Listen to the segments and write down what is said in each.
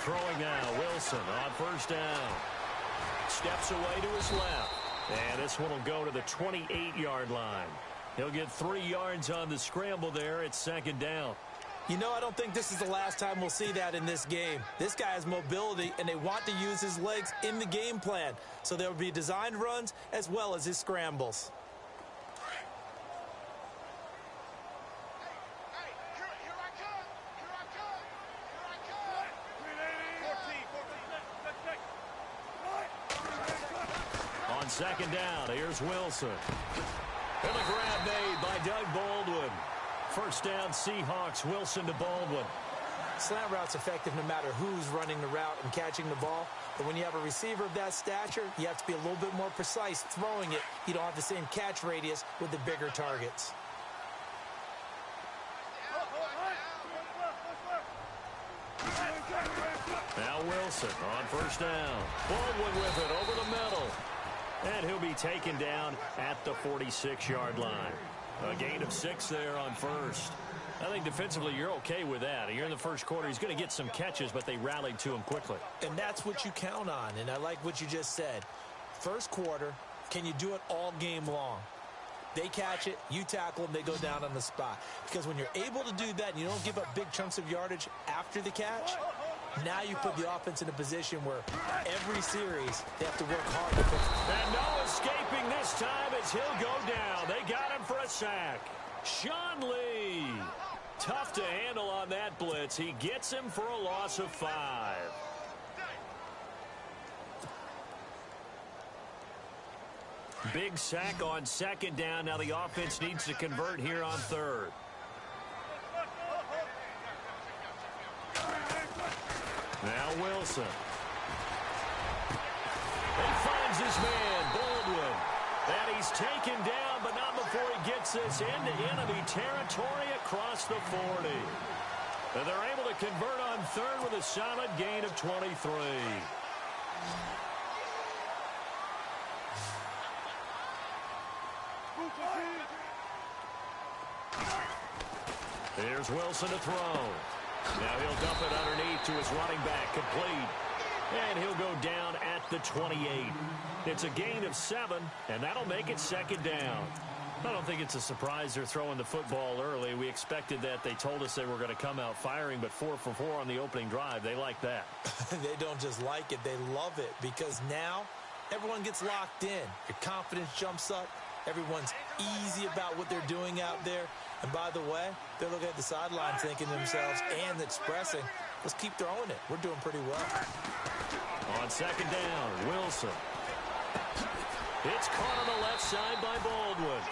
Throwing now, Wilson on first down. Steps away to his left. And this one will go to the 28-yard line. He'll get 3 yards on the scramble there. It's second down. You know, I don't think this is the last time we'll see that in this game. This guy has mobility, and they want to use his legs in the game plan. So there will be designed runs as well as his scrambles. On second down, here's Wilson. And the grab made by Doug Baldwin. First down, Seahawks. Wilson to Baldwin. Slant route's effective no matter who's running the route and catching the ball. But when you have a receiver of that stature, you have to be a little bit more precise throwing it. You don't have the same catch radius with the bigger targets. Now Wilson on first down. Baldwin with it over the middle. And he'll be taken down at the 46-yard line. A gain of 6 there on first. I think defensively you're okay with that. You're in the first quarter. He's going to get some catches, but they rallied to him quickly. And that's what you count on, and I like what you just said. First quarter, can you do it all game long? They catch it, you tackle them, they go down on the spot. Because when you're able to do that and you don't give up big chunks of yardage after the catch, now you put the offense in a position where every series they have to work hard to put. And no escaping this time as he'll go down. They got him for a sack. Sean Lee. Tough to handle on that blitz. He gets him for a loss of 5. Big sack on second down. Now the offense needs to convert here on third. Now Wilson. He finds his man, Baldwin. And he's taken down, but not before he gets this into enemy territory across the 40. And they're able to convert on third with a solid gain of 23. Here's Wilson to throw. Now he'll dump it underneath to his running back, complete. And he'll go down at the 28. It's a gain of 7, and that'll make it second down. I don't think it's a surprise they're throwing the football early. We expected that. They told us they were going to come out firing, but 4 for 4 on the opening drive. They like that. They don't just like it, they love it, because now everyone gets locked in. Your confidence jumps up. Everyone's easy about what they're doing out there. And by the way, they're looking at the sideline thinking to themselves and expressing, let's keep throwing it. We're doing pretty well. On second down, Wilson. It's caught on the left side by Baldwin.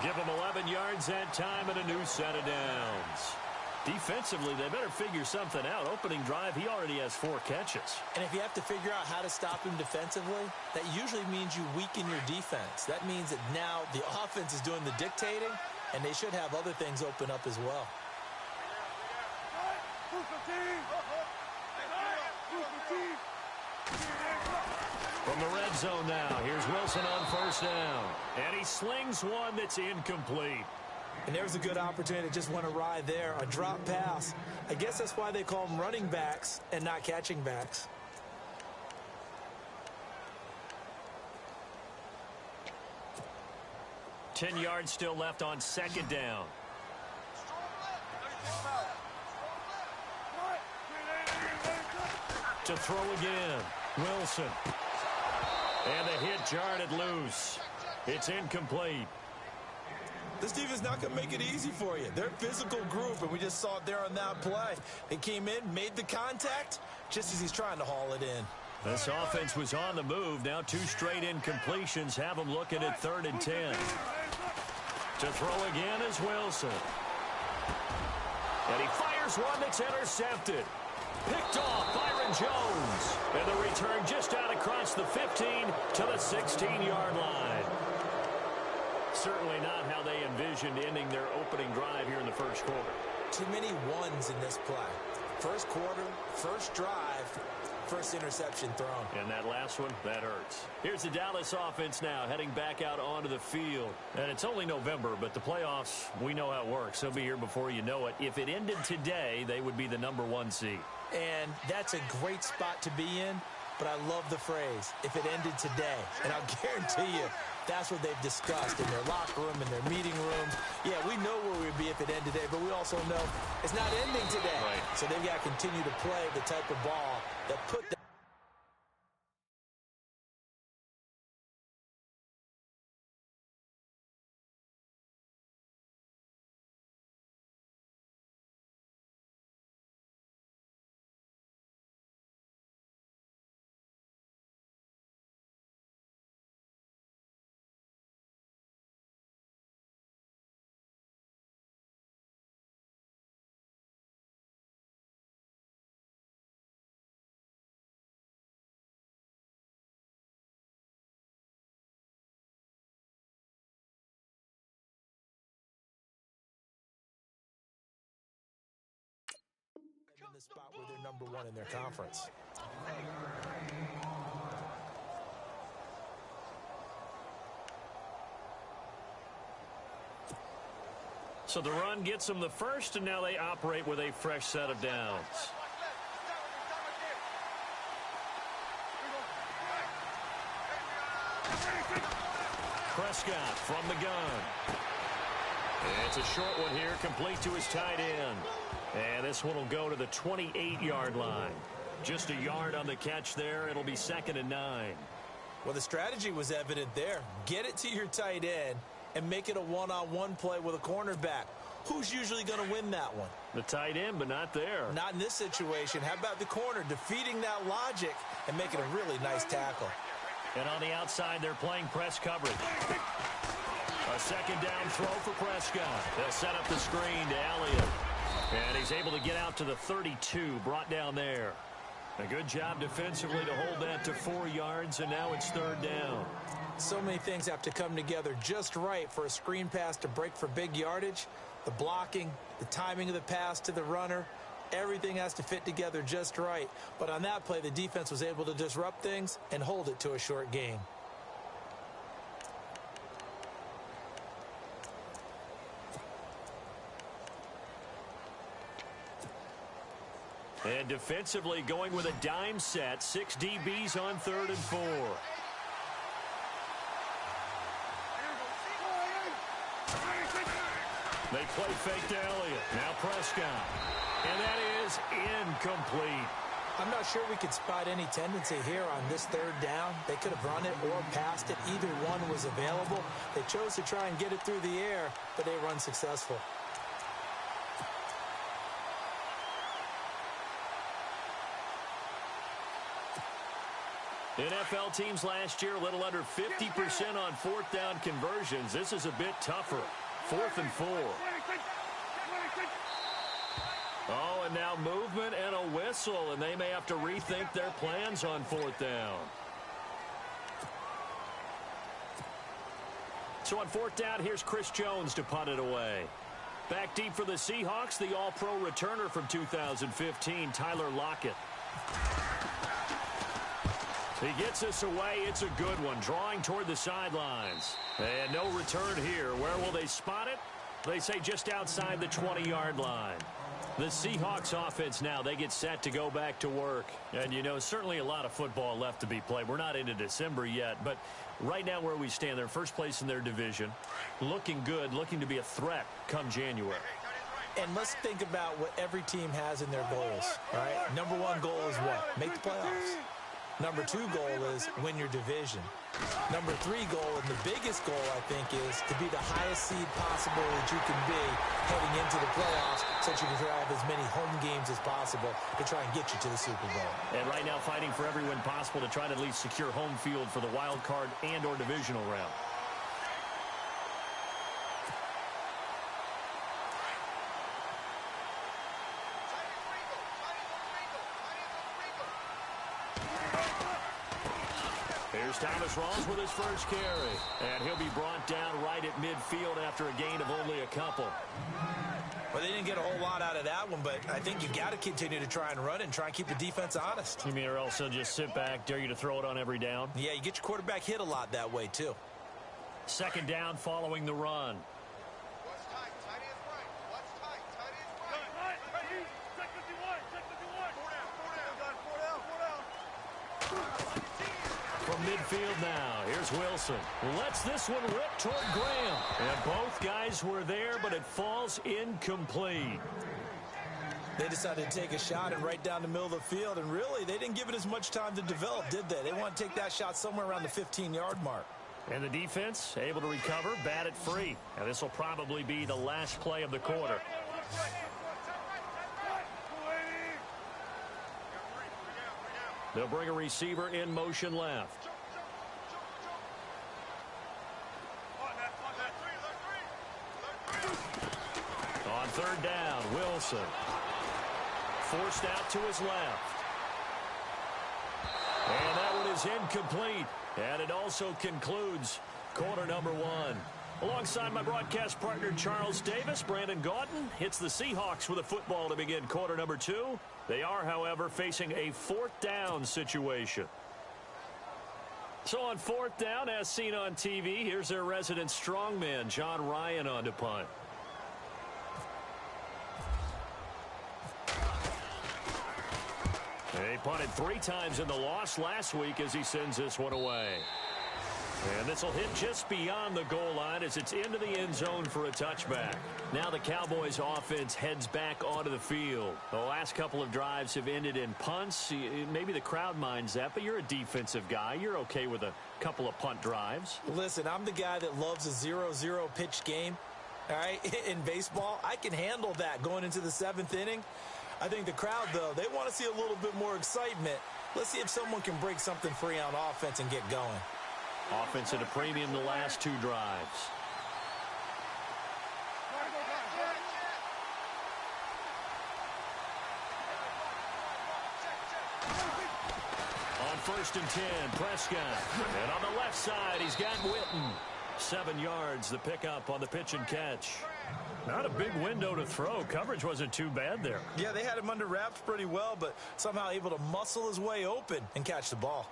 Give him 11 yards that time and a new set of downs. Defensively, they better figure something out. Opening drive, he already has 4 catches. And if you have to figure out how to stop him defensively, that usually means you weaken your defense. That means that now the offense is doing the dictating, and they should have other things open up as well. From the red zone now, here's Wilson on first down. And he slings one that's incomplete. And there's a good opportunity that just went awry there, a drop pass. I guess that's why they call them running backs and not catching backs. Ten yards still left on second down. To throw again, Wilson. And the hit jarred it loose. It's incomplete. This defense not going to make it easy for you. They're a physical group, and we just saw it there on that play. They came in, made the contact, just as he's trying to haul it in. This offense was on the move. Now 2 straight incompletions have them looking at 3rd and 10. To throw again is Wilson. And he fires one that's intercepted. Picked off Byron Jones. And the return just out across the 15 to the 16-yard line. Certainly not how they envisioned ending their opening drive here in the first quarter. Too many ones in this play. First quarter, first drive, first interception thrown. And that last one, that hurts. Here's the Dallas offense now heading back out onto the field. And it's only November, but the playoffs, we know how it works. They'll be here before you know it. If it ended today, they would be the #1 seed. And that's a great spot to be in, but I love the phrase, if it ended today. And I'll guarantee you, that's what they've discussed in their locker room, in their meeting rooms. Yeah, we know where we'd be if it ended today, but we also know it's not ending today. Right. So they've got to continue to play the type of ball that put them in the spot where they're #1 in their conference. So the run gets them the first, and now they operate with a fresh set of downs. Prescott from the gun. And it's a short one here, complete to his tight end. And this one will go to the 28-yard line. Just a yard on the catch there. It'll be 2nd and 9. Well, the strategy was evident there. Get it to your tight end and make it a one-on-one play with a cornerback. Who's usually going to win that one? The tight end, but not there. Not in this situation. How about the corner defeating that logic and making a really nice tackle? And on the outside, they're playing press coverage. A 2nd down throw for Prescott. They'll set up the screen to Elliott. And he's able to get out to the 32, brought down there. A good job defensively to hold that to 4 yards, and now it's 3rd down. So many things have to come together just right for a screen pass to break for big yardage. The blocking, the timing of the pass to the runner, everything has to fit together just right. But on that play, the defense was able to disrupt things and hold it to a short gain. And defensively going with a dime set. 6 DBs on 3rd and 4. They play fake to Elliott. Now Prescott. And that is incomplete. I'm not sure we could spot any tendency here on this 3rd down. They could have run it or passed it. Either one was available. They chose to try and get it through the air, but they were unsuccessful. NFL teams last year a little under 50% on 4th down conversions. This is a bit tougher. 4th and 4. Oh, and now movement and a whistle, and they may have to rethink their plans on 4th down. So on 4th down, here's Chris Jones to punt it away. Back deep for the Seahawks, the all-pro returner from 2015, Tyler Lockett. He gets this away. It's a good one, drawing toward the sidelines. And no return here. Where will they spot it? They say just outside the 20-yard line. The Seahawks offense now, they get set to go back to work. And, you know, certainly a lot of football left to be played. We're not into December yet, but right now where we stand, they're first place in their division. Looking good, looking to be a threat come January. And let's think about what every team has in their goals, right? #1 goal is what? Make the playoffs. #2 goal is win your division. #3 goal, and the biggest goal, I think, is to be the highest seed possible that you can be heading into the playoffs so that you can have as many home games as possible to try and get you to the Super Bowl. And right now fighting for every win possible to try to at least secure home field for the wild card and or divisional round. Here's Thomas Rawls with his first carry. And he'll be brought down right at midfield after a gain of only a couple. Well, they didn't get a whole lot out of that one, but I think you got to continue to try and run and try and keep the defense honest. You mean or else they'll just sit back, dare you to throw it on every down? Yeah, you get your quarterback hit a lot that way, too. Second down following the run. What's tight? Tight is right. What's tight? Tight is right. Check 51. Check 51. Four down. From midfield now, here's Wilson. Lets this one rip toward Graham. And both guys were there, but it falls incomplete. They decided to take a shot and right down the middle of the field, and really, they didn't give it as much time to develop, did they? They want to take that shot somewhere around the 15-yard mark. And the defense able to recover, bat it free. And this will probably be the last play of the quarter. They'll bring a receiver in motion left. On third down, Wilson. Forced out to his left. And that one is incomplete. And it also concludes quarter number one. Alongside my broadcast partner, Charles Davis, Brandon Gaudin hits the Seahawks with a football to begin quarter number two. They are, however, facing a fourth down situation. So on fourth down, as seen on TV, here's their resident strongman, John Ryan, on to punt. He punted 3 times in the loss last week as he sends this one away. And this will hit just beyond the goal line as it's into the end zone for a touchback. Now the Cowboys offense heads back onto the field. The last couple of drives have ended in punts. Maybe the crowd minds that, but you're a defensive guy. You're okay with a couple of punt drives. Listen, I'm the guy that loves a 0-0 pitch game. All right, in baseball, I can handle that going into the 7th inning. I think the crowd, though, they want to see a little bit more excitement. Let's see if someone can break something free on offense and get going. Offense at a premium the last 2 drives. On 1st and 10, Prescott. And on the left side, he's got Witten. 7 yards, the pickup on the pitch and catch. Not a big window to throw. Coverage wasn't too bad there. Yeah, they had him under wraps pretty well, but somehow able to muscle his way open and catch the ball.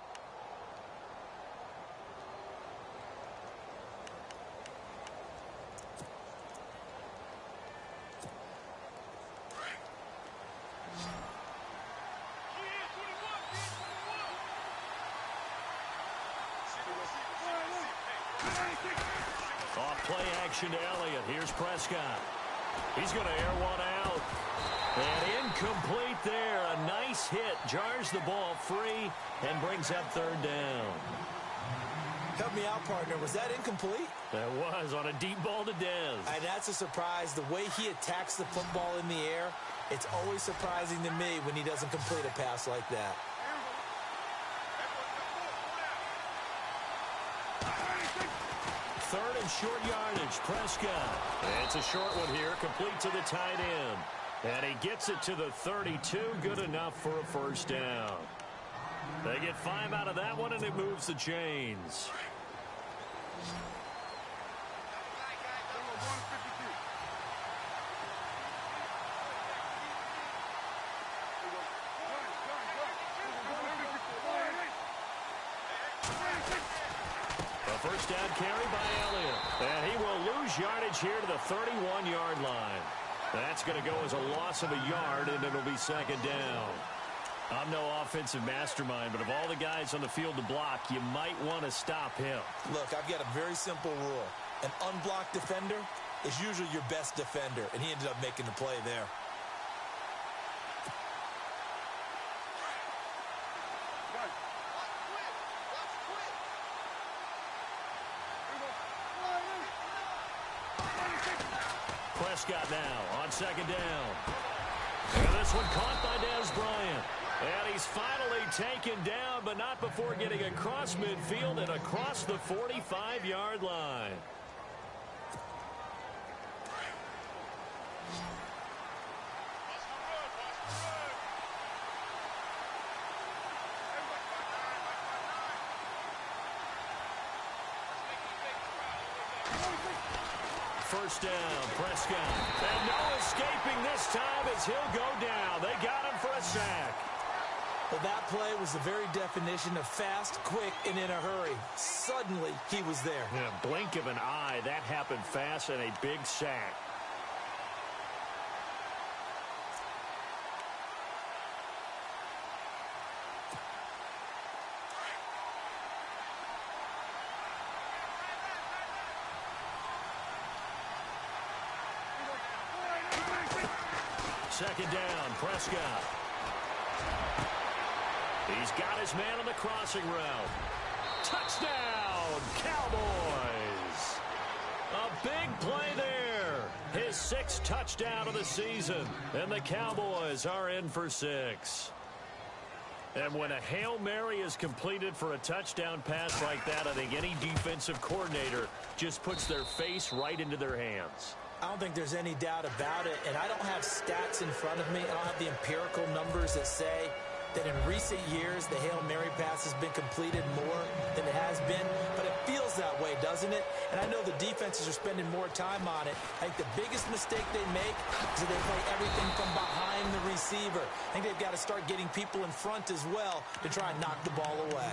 Off play action to Elliott. Here's Prescott. He's going to air one out. And incomplete there. A nice hit. Jars the ball free and brings up 3rd down. Help me out, partner. Was that incomplete? That was on a deep ball to Dez. And that's a surprise. The way he attacks the football in the air, it's always surprising to me when he doesn't complete a pass like that. Third and short yardage, Prescott. It's a short one here, complete to the tight end. And he gets it to the 32, good enough for a 1st down. They get 5 out of that one, and it moves the chains. A 1st down carry by Elliott. And he will lose yardage here to the 31-yard line. That's going to go as a loss of a yard, and it'll be 2nd down. I'm no offensive mastermind, but of all the guys on the field to block, you might want to stop him. Look, I've got a very simple rule. An unblocked defender is usually your best defender, and he ended up making the play there. Prescott now on 2nd down. And this one caught by Dez Bryant. And he's finally taken down, but not before getting across midfield and across the 45-yard line. first down. Prescott. And no escaping this time as he'll go down. They got him for a sack. Well, that play was the very definition of fast, quick, and in a hurry. Suddenly, he was there. In a blink of an eye, that happened fast and a big sack. Second down, Prescott. He's got his man on the crossing route. Touchdown, Cowboys! A big play there. His sixth touchdown of the season. And the Cowboys are in for 6. And when a Hail Mary is completed for a touchdown pass like that, I think any defensive coordinator just puts their face right into their hands. I don't think there's any doubt about it, and I don't have stats in front of me. I don't have the empirical numbers that say that in recent years the Hail Mary pass has been completed more than it has been, but it feels that way, doesn't it? And I know the defenses are spending more time on it. I think the biggest mistake they make is that they play everything from behind the receiver. I think they've got to start getting people in front as well to try and knock the ball away.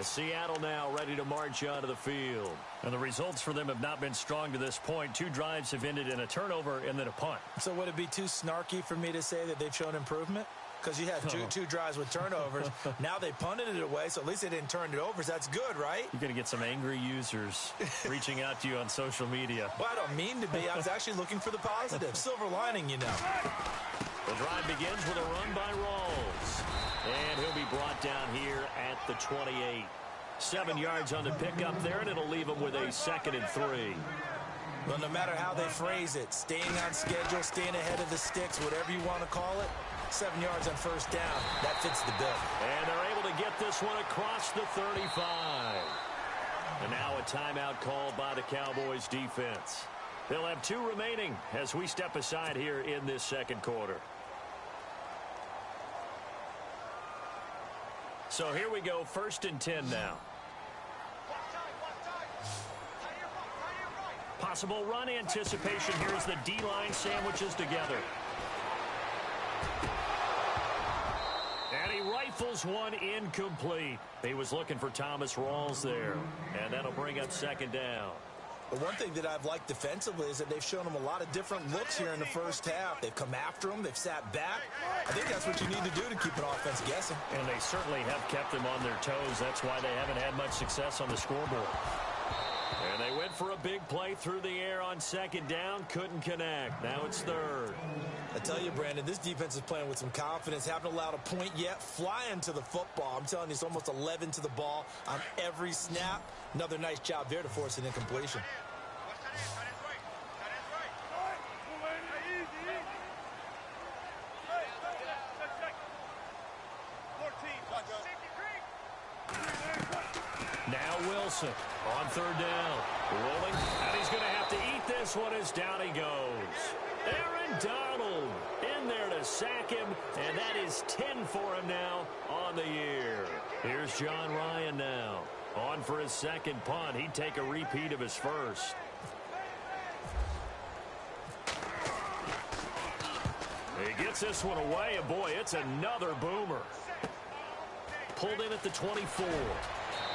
Seattle now ready to march onto the field. And the results for them have not been strong to this point. 2 drives have ended in a turnover and then a punt. So would it be too snarky for me to say that they've shown improvement? Because you had two drives with turnovers. Now they punted it away, so at least they didn't turn it over. So that's good, right? You're going to get some angry users reaching out to you on social media. Well, I don't mean to be. I was actually looking for the positive. Silver lining, you know. The drive begins with a run by Rawls. And he'll be brought down here at the 28. 7 yards on the pickup there, and it'll leave him with a 2nd and 3. Well, no matter how they phrase it, staying on schedule, staying ahead of the sticks, whatever you want to call it, 7 yards on first down, that fits the bill. And they're able to get this one across the 35. And now a timeout called by the Cowboys defense. They'll have 2 remaining as we step aside here in this second quarter. So here we go, 1st and 10 now. Possible run anticipation here as the D-line sandwiches together. And he rifles one incomplete. He was looking for Thomas Rawls there. And that'll bring up 2nd down. But one thing that I've liked defensively is that they've shown them a lot of different looks here in the first half. They've come after them. They've sat back. I think that's what you need to do to keep an offense guessing. And they certainly have kept them on their toes. That's why they haven't had much success on the scoreboard. And they went for a big play through the air on 2nd down. Couldn't connect. Now it's 3rd. I tell you, Brandon, this defense is playing with some confidence. Haven't allowed a point yet. Flying to the football. I'm telling you, it's almost 11 to the ball on every snap. Another nice job there to force an incompletion. Now Wilson on 3rd down. Rolling. And he's going to have to eat this one as down he goes. Aaron Donald in there to sack him. And that is 10 for him now on the year. Here's John Ryan now. On for his 2nd punt. He'd take a repeat of his first. He gets this one away, and boy, it's another boomer. Pulled in at the 24.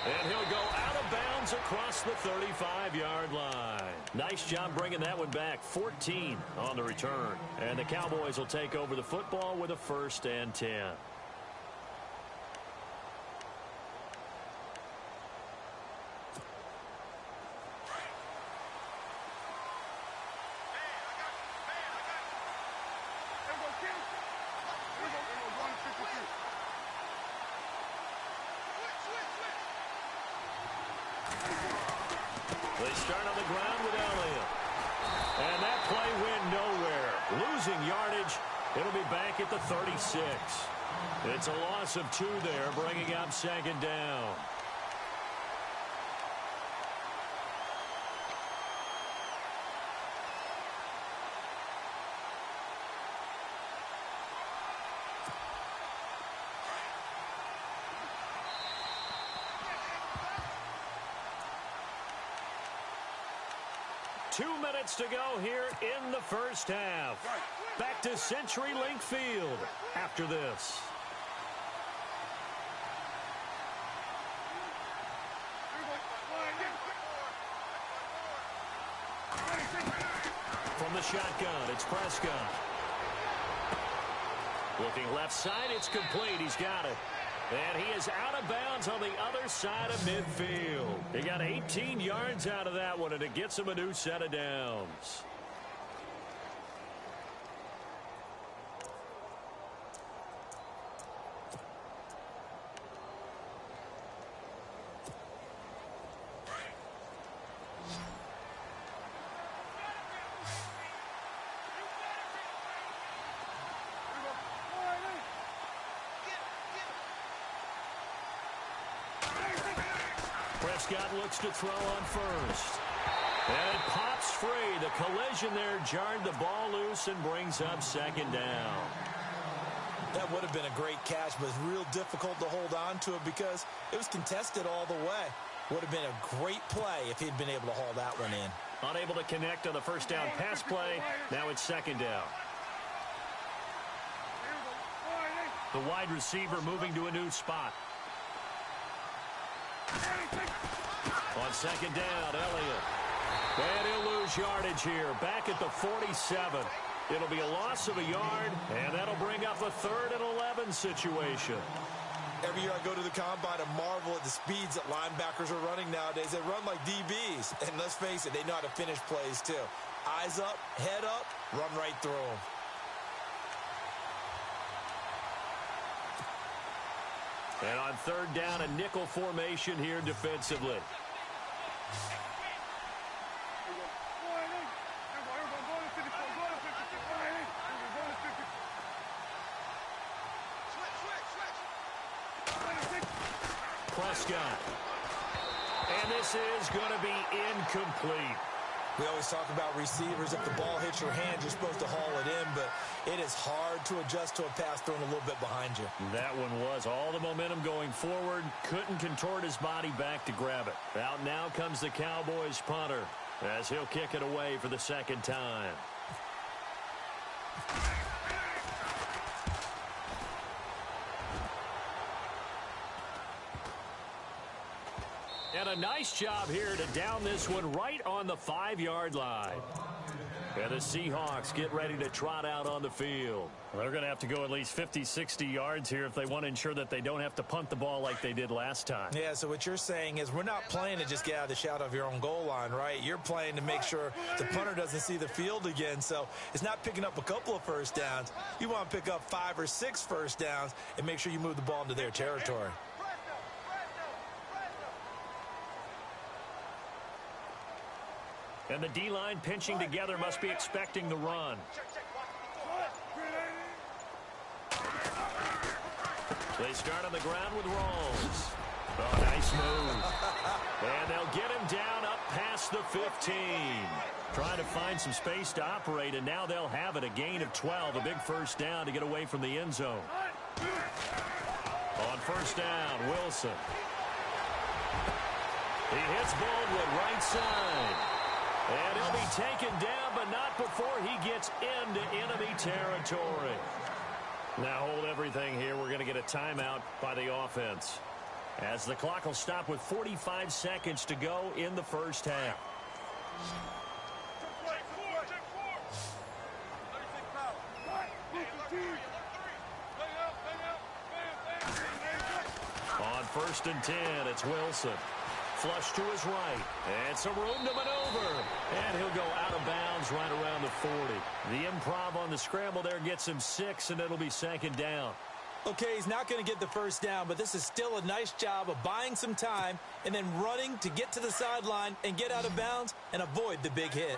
And he'll go out of bounds across the 35-yard line. Nice job bringing that one back. 14 on the return. And the Cowboys will take over the football with a 1st and 10. They start on the ground with Elliott. And that play went nowhere. Losing yardage. It'll be back at the 36. It's a loss of 2 there, bringing up 2nd down. 2 minutes to go here in the first half. Back to CenturyLink Field after this. From the shotgun, it's Prescott. Looking left side, it's complete. He's got it. And he is out of bounds on the other side of midfield. He got 18 yards out of that one, and it gets him a new set of downs. Prescott looks to throw on first. And it pops free. The collision there jarred the ball loose and brings up second down. That would have been a great catch, but it's real difficult to hold on to it because it was contested all the way. Would have been a great play if he'd been able to haul that one in. Unable to connect on the first down pass play. Now it's second down. The wide receiver moving to a new spot. On second down, Elliott. And he'll lose yardage here. Back at the 47. It'll be a loss of a yard, and that'll bring up a 3rd and 11 situation. Every year I go to the combine and marvel at the speeds that linebackers are running nowadays. They run like DBs. And let's face it, they know how to finish plays too. Eyes up, head up, run right through them. And on third down, a nickel formation here defensively. Prescott. And this is going to be incomplete. We always talk about receivers. If the ball hits your hand, you're supposed to haul it in, but it is hard to adjust to a pass thrown a little bit behind you. That one was all the momentum going forward. Couldn't contort his body back to grab it. Out now comes the Cowboys punter as he'll kick it away for the second time. And a nice job here to down this one right on the 5-yard line. And the Seahawks get ready to trot out on the field. Well, they're going to have to go at least 50, 60 yards here if they want to ensure that they don't have to punt the ball like they did last time. Yeah, so what you're saying is we're not playing to just get out of the shadow of your own goal line, right? You're playing to make sure the punter doesn't see the field again. So it's not picking up a couple of first downs. You want to pick up 5 or 6 first downs and make sure you move the ball into their territory. And the D-line pinching together must be expecting the run. They start on the ground with Rolls. Oh, nice move. And they'll get him down up past the 15. Trying to find some space to operate, and now they'll have it. A gain of 12, a big first down to get away from the end zone. On first down, Wilson. He hits Baldwin right side. And he'll be taken down, but not before he gets into enemy territory. Now hold everything here. We're going to get a timeout by the offense, as the clock will stop with 45 seconds to go in the first half. On first and 10, it's Wilson. Flush to his right, and some room to maneuver, and he'll go out of bounds right around the 40. The improv on the scramble there gets him 6, and it'll be second down. Okay, he's not going to get the first down, but this is still a nice job of buying some time and then running to get to the sideline and get out of bounds and avoid the big hit.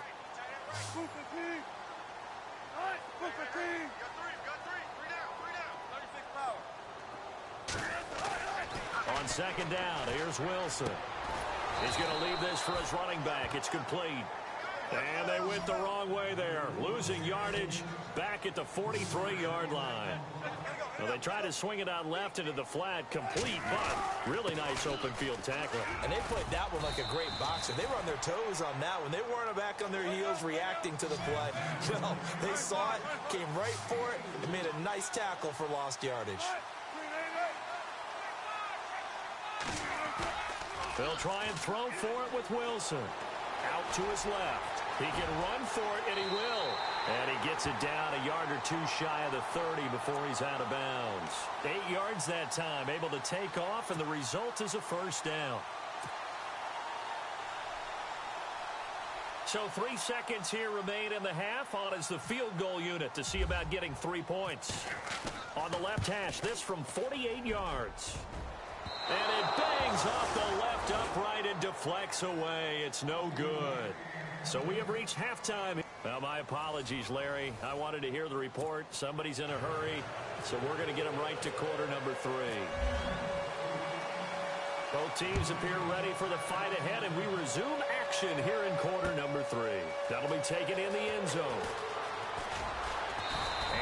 On second down, here's Wilson. He's going to leave this for his running back. It's complete. And they went the wrong way there. Losing yardage back at the 43-yard line. Well, they try to swing it out left into the flat, complete, but really nice open field tackle. And they played that one like a great boxer. They were on their toes on that one. They weren't back on their heels reacting to the play. No, they saw it, came right for it, and made a nice tackle for lost yardage. They'll try and throw for it with Wilson. Out to his left. He can run for it, and he will. And he gets it down a yard or two shy of the 30 before he's out of bounds. 8 yards that time, able to take off, and the result is a first down. So 3 seconds here remain in the half. On is the field goal unit to see about getting 3 points. On the left hash, this from 48 yards. And it bangs off the left upright and deflects away. It's no good. So we have reached halftime. Well, my apologies, Larry. I wanted to hear the report. Somebody's in a hurry, so we're going to get them right to quarter number 3. Both teams appear ready for the fight ahead, and we resume action here in quarter number 3. That'll be taken in the end zone.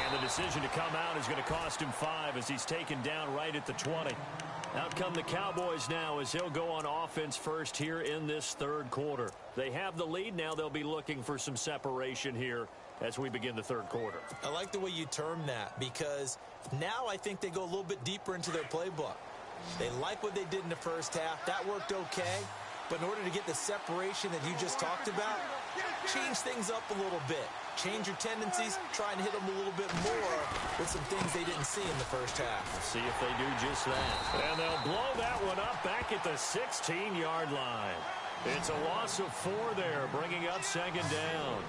And the decision to come out is going to cost him 5 as he's taken down right at the 20. Out come the Cowboys now as he'll go on offense first here in this third quarter. They have the lead. Now they'll be looking for some separation here as we begin the third quarter. I like the way you term that because now I think they go a little bit deeper into their playbook. They like what they did in the first half. That worked okay. But in order to get the separation that you just talked about, change things up a little bit. Change your tendencies, try and hit them a little bit more with some things they didn't see in the first half. See if they do just that. And they'll blow that one up back at the 16-yard line. It's a loss of 4 there, bringing up second down.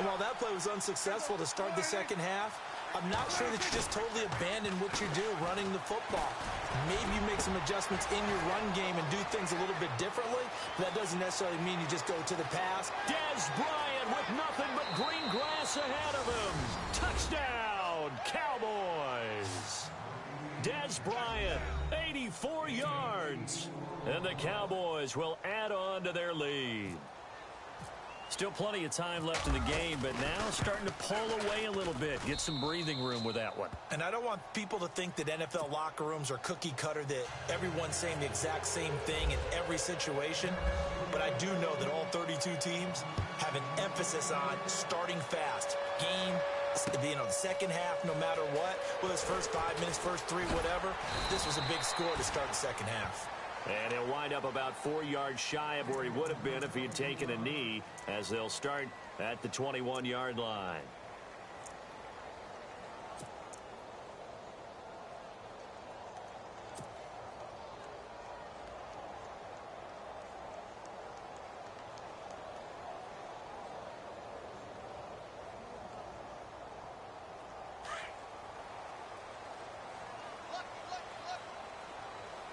While that play was unsuccessful to start the second half, I'm not sure that you just totally abandon what you do running the football. Maybe you make some adjustments in your run game and do things a little bit differently. That doesn't necessarily mean you just go to the pass. Dez Bryant with nothing but green grass ahead of him. Touchdown, Cowboys. Dez Bryant, 84 yards. And the Cowboys will add on to their lead. Still plenty of time left in the game, but now starting to pull away a little bit. Get some breathing room with that one. And I don't want people to think that NFL locker rooms are cookie cutter, that everyone's saying the exact same thing in every situation. But I do know that all 32 teams have an emphasis on starting fast. Game, the second half, no matter what. Whether it's first 5 minutes, first 3, whatever. This was a big score to start the second half. And he'll wind up about 4 yards shy of where he would have been if he had taken a knee, as they'll start at the 21-yard line.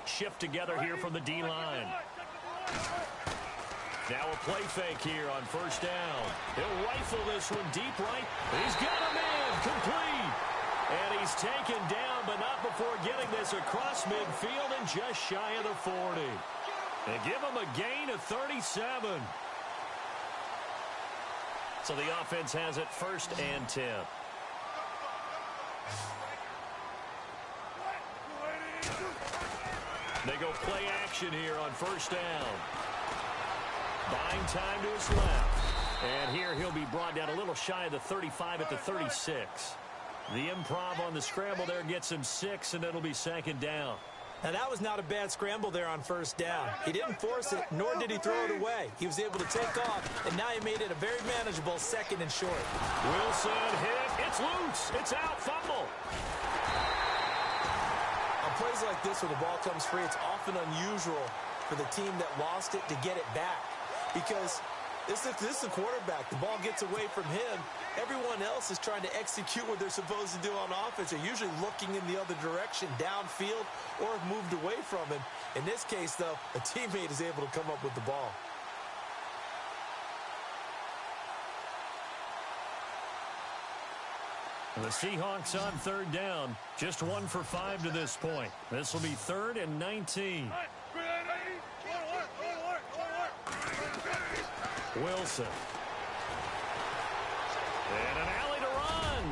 Shift together here from the D-line. Now a play fake here on first down. He'll rifle this one deep right. He's got a man complete. And he's taken down, but not before getting this across midfield and just shy of the 40. They give him a gain of 37. So the offense has it first and 10. They go play action here on first down. Buying time to his left. And here he'll be brought down a little shy of the 35 at the 36. The improv on the scramble there gets him 6, and it'll be second down. Now, that was not a bad scramble there on first down. He didn't force it, nor did he throw it away. He was able to take off, and now he made it a very manageable second and short. Wilson hit. It's loose. It's out. Fumble. Plays like this where the ball comes free, it's often unusual for the team that lost it to get it back because this is the quarterback. The ball gets away from him. Everyone else is trying to execute what they're supposed to do on offense. They're usually looking in the other direction, downfield, or have moved away from him. In this case, though, a teammate is able to come up with the ball. The Seahawks on third down. Just 1 for 5 to this point. This will be 3rd and 19. Wilson. And an alley to run.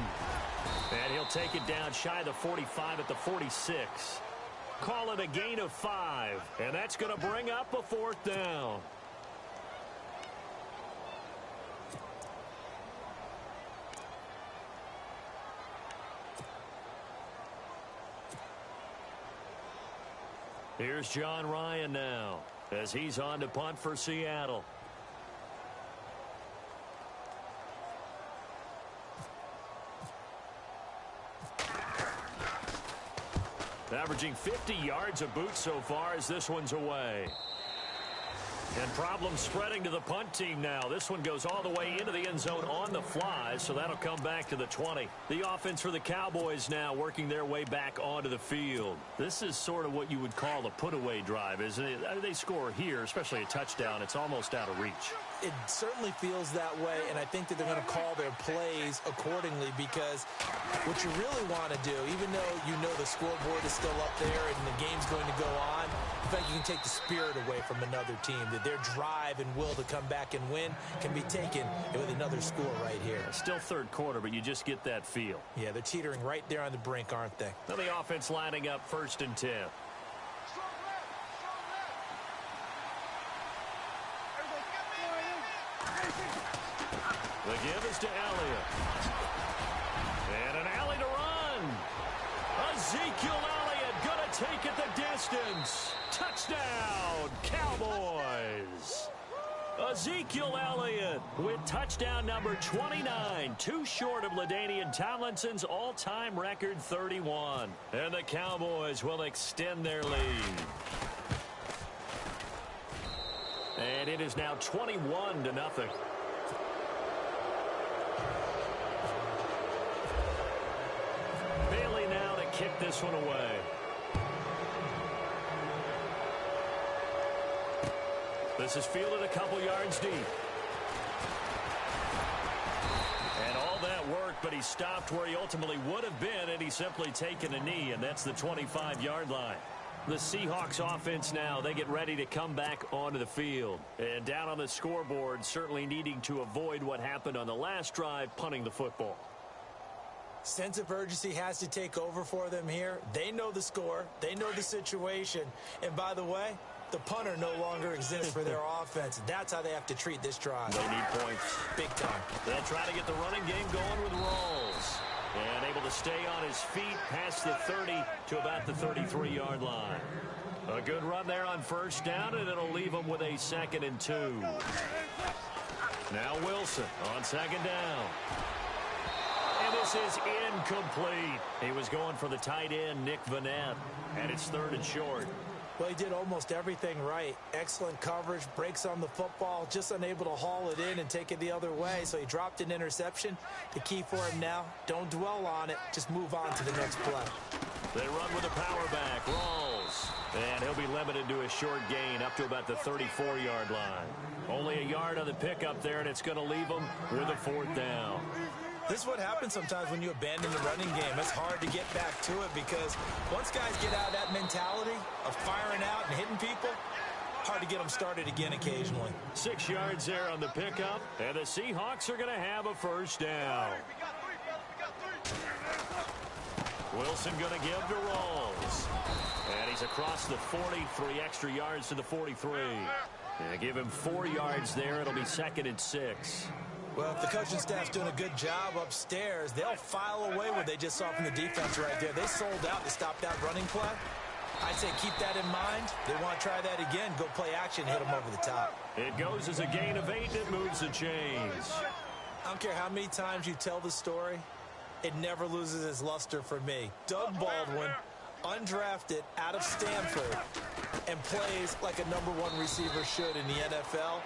And he'll they'll take it down shy of the 45 at the 46. Call it a gain of 5, and that's going to bring up a 4th down. Here's John Ryan now as he's on to punt for Seattle. Averaging 50 yards a boot so far as this one's away. And problems spreading to the punt team now. This one goes all the way into the end zone on the fly, so that'll come back to the 20. The offense for the Cowboys now working their way back onto the field. This is sort of what you would call a put-away drive, isn't it? They score here, especially a touchdown. It's almost out of reach. It certainly feels that way, and I think that they're going to call their plays accordingly because what you really want to do, even though you know the scoreboard is still up there and the game's going to go on, in fact, you can take the spirit away from another team, that their drive and will to come back and win can be taken with another score right here. Still third quarter, but you just get that feel. Yeah, they're teetering right there on the brink, aren't they? Now the offense lining up 1st and 10. The give is to Elliott. And an alley to run. Ezekiel Elliott going to take it the distance. Touchdown, Cowboys. Ezekiel Elliott with touchdown number 29. Too short of LaDainian Tomlinson's all-time record 31. And the Cowboys will extend their lead. And it is now 21-0. Bailey now to kick this one away. This is fielded a couple yards deep. And all that work, but he stopped where he ultimately would have been, and he's simply taken a knee, and that's the 25-yard line. The Seahawks offense now, they get ready to come back onto the field. And down on the scoreboard, certainly needing to avoid what happened on the last drive, punting the football. Sense of urgency has to take over for them here. They know the score. They know the situation. And by the way, the punter no longer exists for their offense. That's how they have to treat this drive. They need points. Big time. They'll try to get the running game going with Rawls. And able to stay on his feet past the 30 to about the 33-yard line. A good run there on 1st down, and it'll leave him with a 2nd and 2. Now Wilson on 2nd down. And this is incomplete. He was going for the tight end, Nick Vanette. And it's 3rd and short. Well, he did almost everything right. Excellent coverage, breaks on the football, just unable to haul it in and take it the other way. So he dropped an interception. The key for him now, don't dwell on it. Just move on to the next play. They run with a power back. Rawls. And he'll be limited to a short gain up to about the 34-yard line. Only a yard on the pickup there, and it's going to leave him with a 4th down. This is what happens sometimes when you abandon the running game. It's hard to get back to it because once guys get out of that mentality of firing out and hitting people, hard to get them started again occasionally. 6 yards there on the pickup, and the Seahawks are going to have a 1st down. Wilson going to give to Rawls. And he's across the 40, 3 extra yards to the 43. And give him 4 yards there. It'll be 2nd and 6. Well, if the coaching staff's doing a good job upstairs, they'll file away what they just saw from the defense right there. They sold out to stop that running play. I'd say keep that in mind. They want to try that again. Go play action, hit them over the top. It goes as a gain of 8, and it moves the chains. I don't care how many times you tell the story, it never loses its luster for me. Doug Baldwin, undrafted out of Stanford, and plays like a #1 receiver should in the NFL.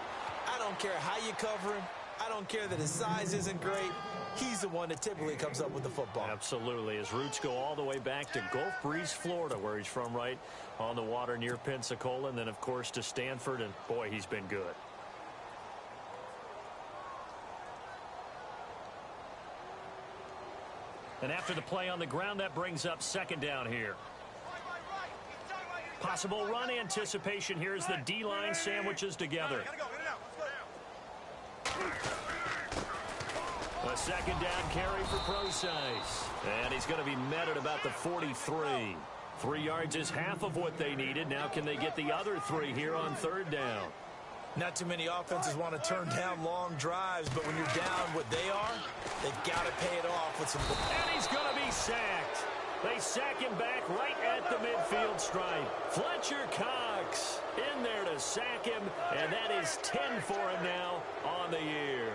I don't care how you cover him. I don't care that his size isn't great. He's the one that typically comes up with the football. Absolutely. His roots go all the way back to Gulf Breeze, Florida, where he's from, right on the water near Pensacola, and then, of course, to Stanford, and, boy, he's been good. And after the play on the ground, that brings up 2nd down here. Possible run anticipation here as the D-line sandwiches together. second down carry for Procise. And he's going to be met at about the 43. 3 yards is half of what they needed. Now can they get the other 3 here on third down? Not too many offenses want to turn down long drives, but when you're down what they are, they've got to pay it off with some... And he's going to be sacked. They sack him back right at the midfield stripe. Fletcher Cox in there to sack him, and that is 10 for him now on the year.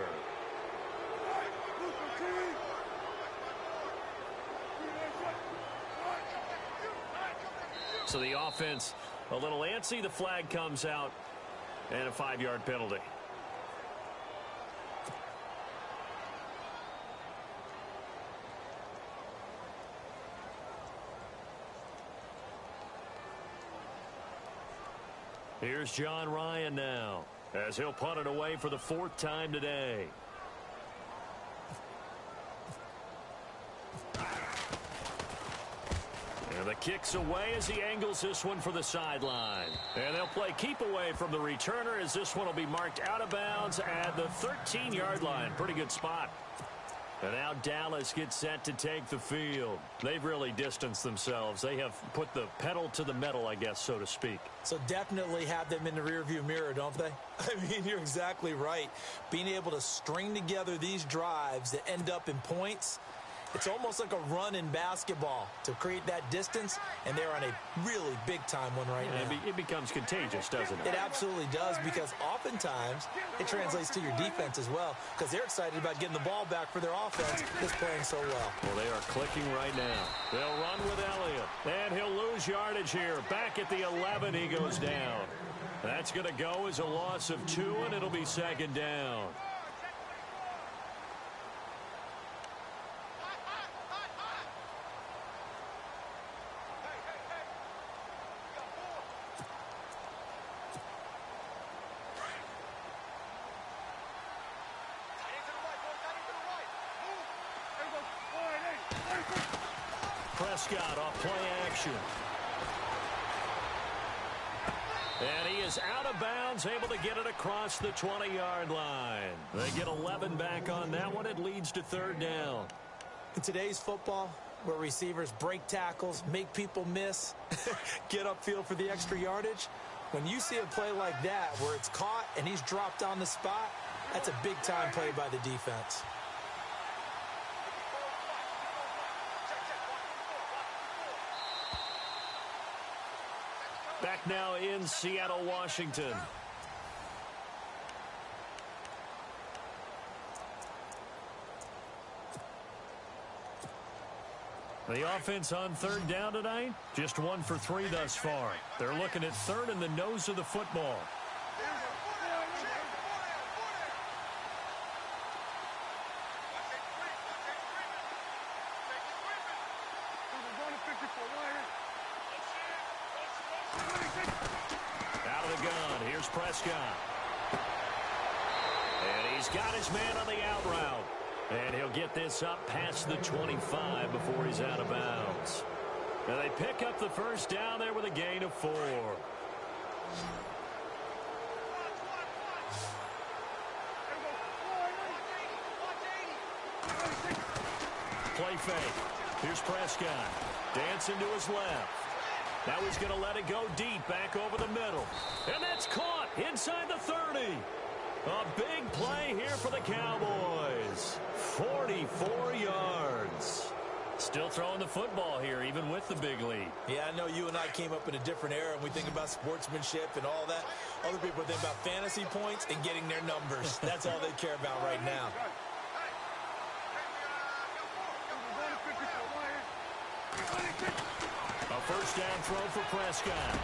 So the offense a little antsy. The flag comes out, and a 5-yard penalty. Here's John Ryan now, as he'll punt it away for the 4th time today. And the kick's away as he angles this one for the sideline. And they'll play keep away from the returner as this one will be marked out of bounds at the 13-yard line. Pretty good spot. And now Dallas gets set to take the field. They've really distanced themselves. They have put the pedal to the metal, I guess, so to speak. So definitely have them in the rearview mirror, don't they? I mean, you're exactly right. Being able to string together these drives that end up in points, it's almost like a run in basketball to create that distance, and they're on a really big-time one right now. It becomes contagious, doesn't it? It absolutely does, because oftentimes it translates to your defense as well, because they're excited about getting the ball back for their offense that's playing so well. Well, they are clicking right now. They'll run with Elliott, and he'll lose yardage here. Back at the 11, he goes down. That's going to go as a loss of 2, and it'll be second down. Prescott off play action. And he is out of bounds, able to get it across the 20-yard line. They get 11 back on that one. It leads to third down. In today's football, where receivers break tackles, make people miss, get upfield for the extra yardage, when you see a play like that where it's caught and he's dropped on the spot, that's a big-time play by the defense. Back now in Seattle, Washington. The offense on third down tonight, just 1 for 3 thus far. They're looking at third in the nose of the football. Out of the gun, here's Prescott. And he's got his man on the out route. And he'll get this up past the 25 before he's out of bounds. And they pick up the first down there with a gain of 4. Play fake. Here's Prescott. Dancing to his left. Now he's going to let it go deep back over the middle. And that's caught inside the 30. A big play here for the Cowboys. 44 yards. Still throwing the football here, even with the big lead. Yeah, I know you and I came up in a different era, and we think about sportsmanship and all that. Other people think about fantasy points and getting their numbers. That's all they care about right now. A first down throw for Prescott.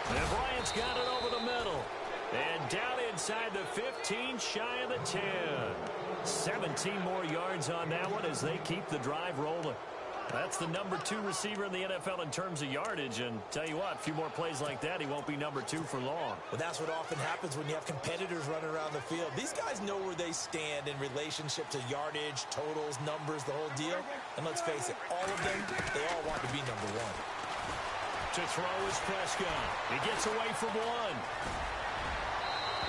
And Bryant's got it over the middle. And down inside the 15, shy of the 10. 17 more yards on that one as they keep the drive rolling. That's the number 2 receiver in the NFL in terms of yardage. And tell you what, a few more plays like that, he won't be number 2 for long. Well, that's what often happens when you have competitors running around the field. These guys know where they stand in relationship to yardage, totals, numbers, the whole deal. And let's face it, all of them, they all want to be number 1. To throw is Prescott. He gets away from 1.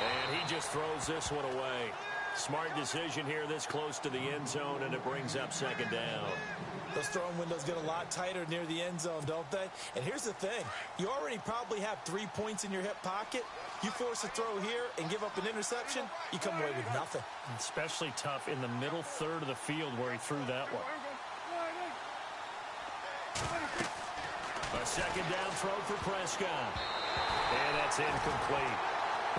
And he just throws this one away. Smart decision here this close to the end zone, and it brings up second down. Those throwing windows get a lot tighter near the end zone, don't they? And here's the thing. You already probably have 3 points in your hip pocket. You force a throw here and give up an interception, you come away with nothing. Especially tough in the middle third of the field where he threw that one. A second down throw for Prescott. And that's incomplete.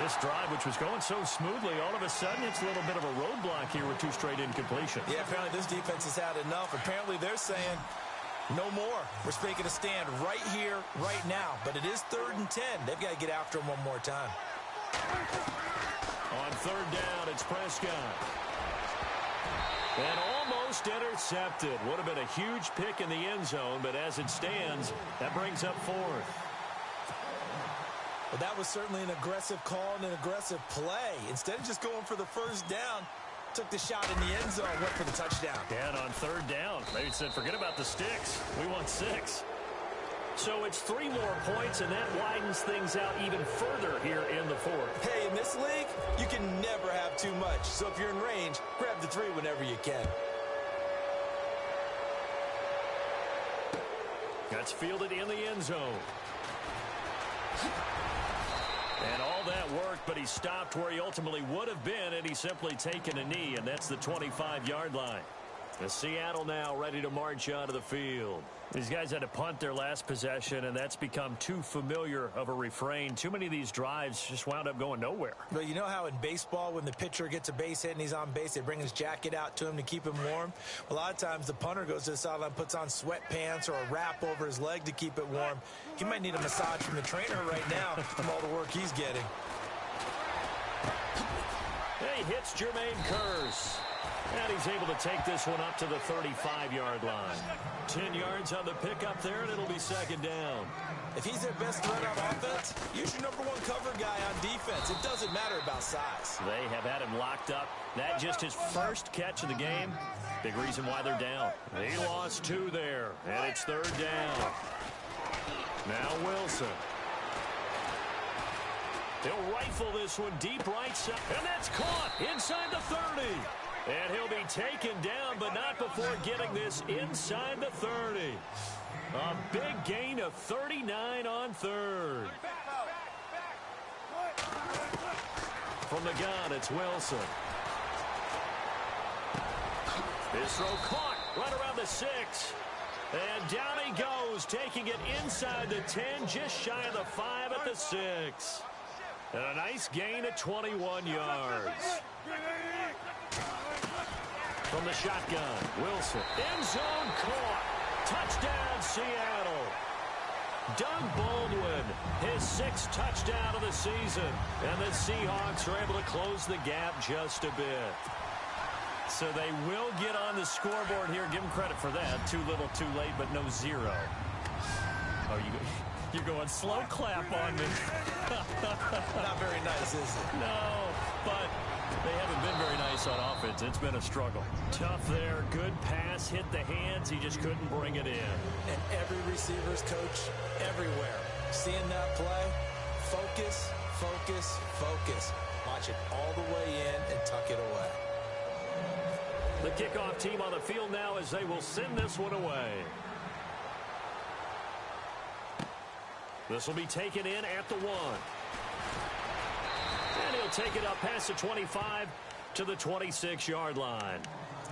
This drive, which was going so smoothly, all of a sudden it's a little bit of a roadblock here with 2 straight incompletions. Yeah, apparently this defense has had enough. Apparently they're saying no more. We're making a stand right here, right now. But it is 3rd and 10. They've got to get after him one more time. On 3rd down, it's Prescott. And almost intercepted. Would have been a huge pick in the end zone, but as it stands, that brings up 4th. Well, that was certainly an aggressive call and an aggressive play. Instead of just going for the first down, took the shot in the end zone, went for the touchdown. Yeah, and on 3rd down, they said, forget about the sticks. We want 6. So it's 3 more points, and that widens things out even further here in the 4th. Hey, in this league, you can never have too much. So if you're in range, grab the 3 whenever you can. That's fielded in the end zone. And all that worked, but he stopped where he ultimately would have been had he simply taken a knee, and that's the 25-yard line. The Seattle now ready to march onto the field. These guys had to punt their last possession, and that's become too familiar of a refrain. Too many of these drives just wound up going nowhere. But you know how in baseball, when the pitcher gets a base hit and he's on base, they bring his jacket out to him to keep him warm? A lot of times the punter goes to the sideline, puts on sweatpants or a wrap over his leg to keep it warm. He might need a massage from the trainer right now from all the work he's getting. He hits Jermaine Kearse. And he's able to take this one up to the 35-yard line. 10 yards on the pickup there, and it'll be second down. If he's their best threat on offense, use your number 1 cover guy on defense. It doesn't matter about size. They have had him locked up. That just his first catch of the game. Big reason why they're down. He lost 2 there, and it's 3rd down. Now Wilson. He'll rifle this one deep right side, and that's caught inside the 30. And he'll be taken down, but not before getting this inside the 30. A big gain of 39 on 3rd. From the gun, it's Wilson. His throw caught right around the 6. And down he goes, taking it inside the 10, just shy of the 5 at the 6. And a nice gain of 21 yards. From the shotgun, Wilson. End zone caught. Touchdown, Seattle. Doug Baldwin, his 6th touchdown of the season. And the Seahawks are able to close the gap just a bit. So they will get on the scoreboard here. Give them credit for that. Too little, too late, but no 0. Oh, you're going slow clap on me. Not very nice, is it? No, but they haven't been very nice on offense. It's been a struggle. Tough there. Good pass. Hit the hands. He just couldn't bring it in. And every receiver's coach everywhere. Seeing that play, focus, focus, focus. Watch it all the way in and tuck it away. The kickoff team on the field now as they will send this one away. This will be taken in at the 1. And he'll take it up past the 25 to the 26-yard line.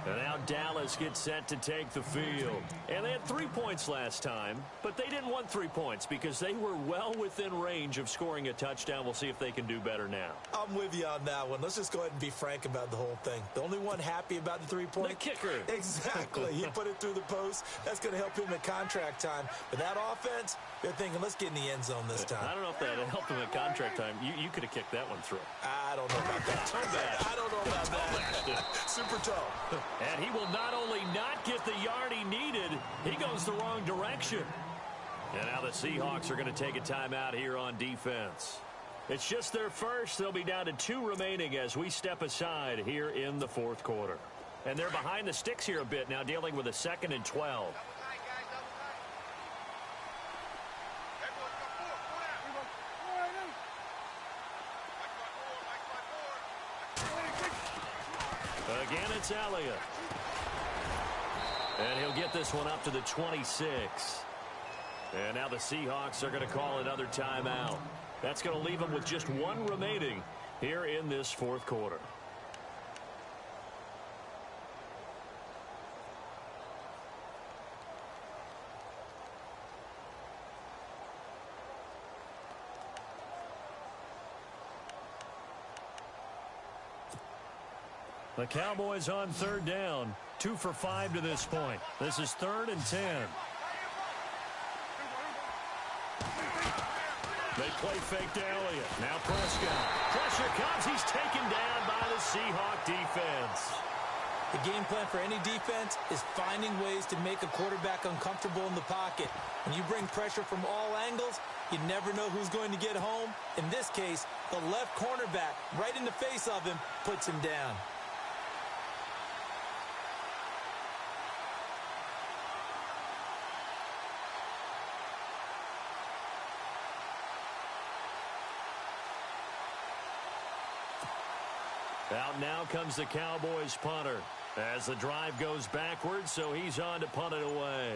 And now Dallas gets set to take the field. And they had 3 points last time, but they didn't want 3 points because they were well within range of scoring a touchdown. We'll see if they can do better now. I'm with you on that one. Let's just go ahead and be frank about the whole thing. The only one happy about the 3-point? The kicker. Exactly. He put it through the post. That's going to help him at contract time. But that offense, they're thinking, let's get in the end zone this time. I don't know if that helped him at contract time. You could have kicked that one through. I don't know about that. I don't know about that. Super toe. And he will not only not get the yard he needed, he goes the wrong direction. And now the Seahawks are going to take a timeout here on defense. It's just their first. They'll be down to 2 remaining as we step aside here in the 4th quarter. And they're behind the sticks here a bit now, dealing with a 2nd and 12. Again, it's Elliott. And he'll get this one up to the 26. And now the Seahawks are going to call another timeout. That's going to leave them with just one remaining here in this fourth quarter. The Cowboys on third down. 2 for 5 to this point. This is 3rd and 10. They play fake to Elliott. Now Prescott. Pressure comes. He's taken down by the Seahawk defense. The game plan for any defense is finding ways to make a quarterback uncomfortable in the pocket. When you bring pressure from all angles, you never know who's going to get home. In this case, the left cornerback, right in the face of him, puts him down. Out now comes the Cowboys punter as the drive goes backwards, so he's on to punt it away.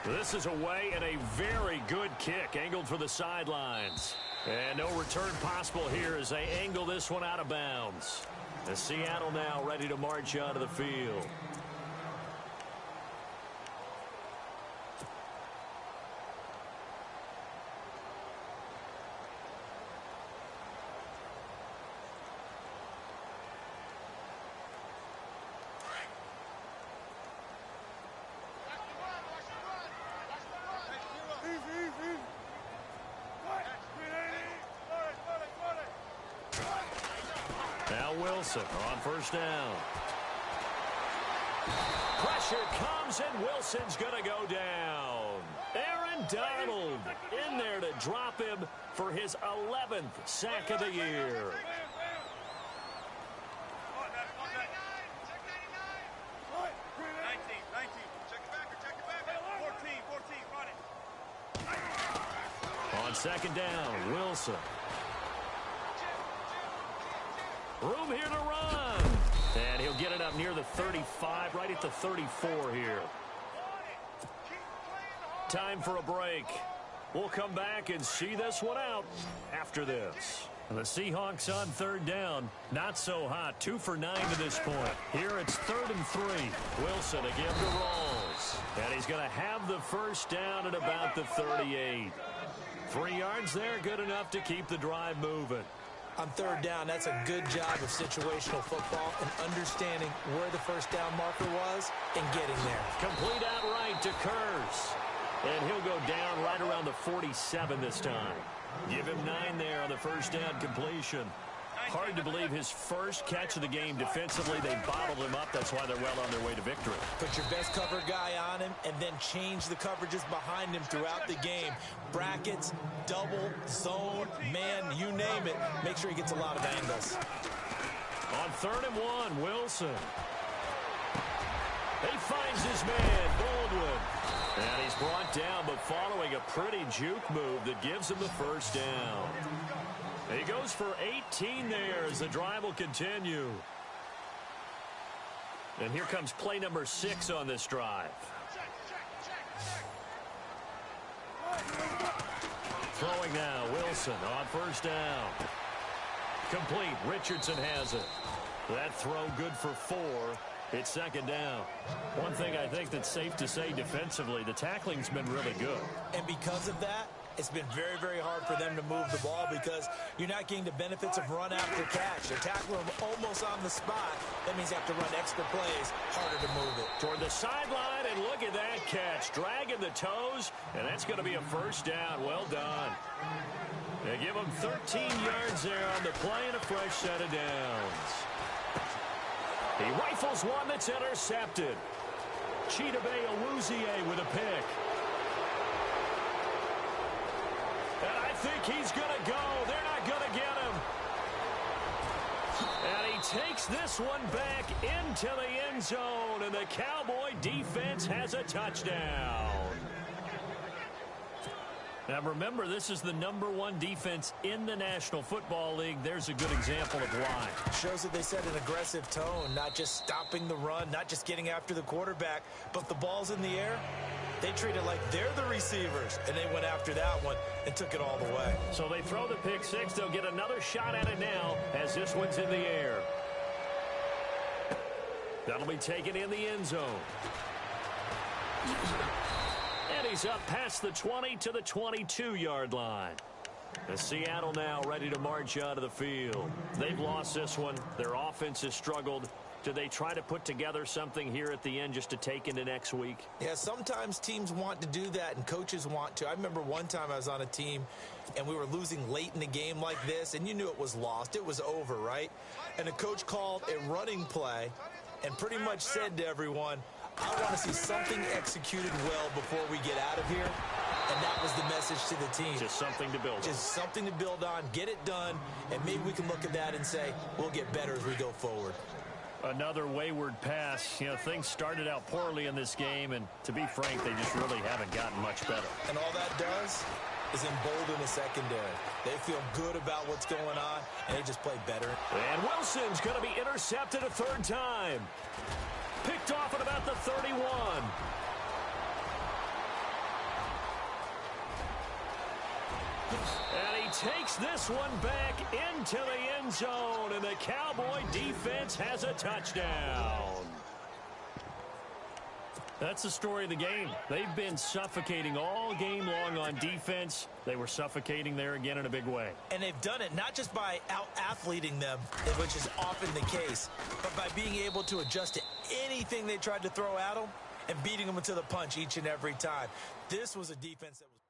This is away and a very good kick angled for the sidelines. And no return possible here as they angle this one out of bounds. And Seattle now ready to march onto the field. Now Wilson on first down. Pressure comes, and Wilson's going to go down. Aaron Donald in there to drop him for his 11th sack of the year. On second down, Wilson. Room here to run. And he'll get it up near the 35, right at the 34 here. Time for a break. We'll come back and see this one out after this. And the Seahawks on third down. Not so hot. 2 for 9 to this point. Here it's 3rd and 3. Wilson again to Rawls. And he's going to have the first down at about the 38. 3 yards there, good enough to keep the drive moving. On third down, that's a good job of situational football and understanding where the first down marker was and getting there. Complete outright to Kurz. And he'll go down right around the 47 this time. Give him 9 there on the first down completion. Hard to believe his first catch of the game defensively. They bottled him up. That's why they're well on their way to victory. Put your best cover guy on him and then change the coverages behind him throughout the game. Brackets, double, zone, man, you name it. Make sure he gets a lot of angles. On 3rd and 1, Wilson. He finds his man, Baldwin. And he's brought down, but following a pretty juke move that gives him the first down. He goes for 18 there as the drive will continue. And here comes play number 6 on this drive. Throwing now, Wilson on first down. Complete, Richardson has it. That throw good for 4. It's 2nd down. One thing I think that's safe to say defensively, the tackling's been really good. And because of that, it's been very, very hard for them to move the ball because you're not getting the benefits of run after catch. They're tackling them almost on the spot. That means you have to run extra plays, harder to move it. Toward the sideline, and look at that catch. Dragging the toes, and that's going to be a first down. Well done. They give him 13 yards there on the play and a fresh set of downs. He rifles one that's intercepted. Chidobe Awuzie with a pick. And I think he's going to go. They're not going to get him. And he takes this one back into the end zone, and the Cowboy defense has a touchdown. Now, remember, this is the #1 defense in the National Football League. There's a good example of why. Shows that they set an aggressive tone, not just stopping the run, not just getting after the quarterback, but the ball's in the air. They treat it like they're the receivers, and they went after that one and took it all the way. So they throw the pick six. They'll get another shot at it now as this one's in the air. That'll be taken in the end zone. And he's up past the 20 to the 22-yard line. The Seattle now ready to march out of the field. They've lost this one. Their offense has struggled. Do they try to put together something here at the end just to take into next week? Yeah, sometimes teams want to do that and coaches want to. I remember one time I was on a team and we were losing late in the game like this, and you knew it was lost. It was over, right? And the coach called a running play and pretty much said to everyone, I want to see something executed well before we get out of here. And that was the message to the team. Just something to build on. Just something to build on, get it done, and maybe we can look at that and say, we'll get better as we go forward. Another wayward pass. You know, things started out poorly in this game, and to be frank, they just really haven't gotten much better. And all that does is embolden the secondary. They feel good about what's going on, and they just play better. And Wilson's going to be intercepted a third time. Picked off at about the 31. And he takes this one back into the end zone, and the Cowboy defense has a touchdown. That's the story of the game. They've been suffocating all game long on defense. They were suffocating there again in a big way. And they've done it not just by out-athleting them, which is often the case, but by being able to adjust to anything they tried to throw at them and beating them into the punch each and every time. This was a defense that was...